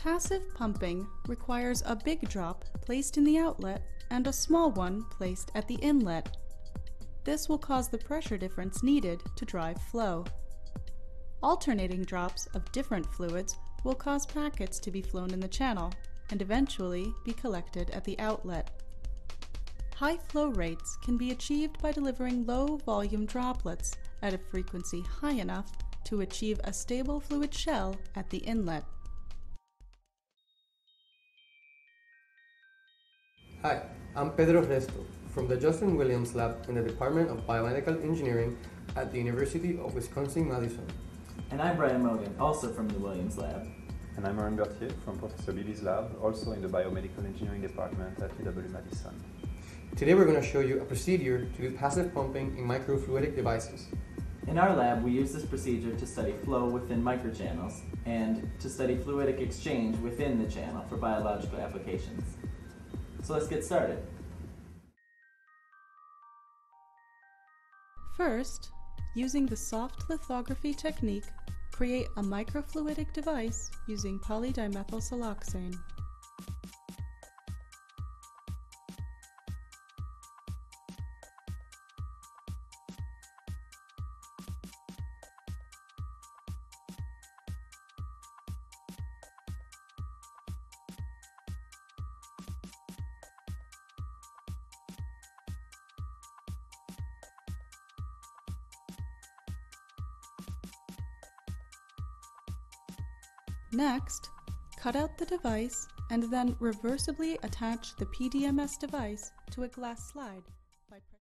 Passive pumping requires a big drop placed in the outlet and a small one placed at the inlet. This will cause the pressure difference needed to drive flow. Alternating drops of different fluids will cause packets to be flown in the channel and eventually be collected at the outlet. High flow rates can be achieved by delivering low volume droplets at a frequency high enough to achieve a stable fluid shell at the inlet. Hi, I'm Pedro Resto from the Justin Williams Lab in the Department of Biomedical Engineering at the University of Wisconsin-Madison. And I'm Brian Mogen, also from the Williams Lab. And I'm Erwin Berthier from Professor Beebe's lab, also in the Biomedical Engineering Department at UW-Madison. Today we're going to show you a procedure to do passive pumping in microfluidic devices. In our lab, we use this procedure to study flow within microchannels and to study fluidic exchange within the channel for biological applications. So let's get started. First, using the soft lithography technique, create a microfluidic device using polydimethylsiloxane. Next, cut out the device and then reversibly attach the PDMS device to a glass slide.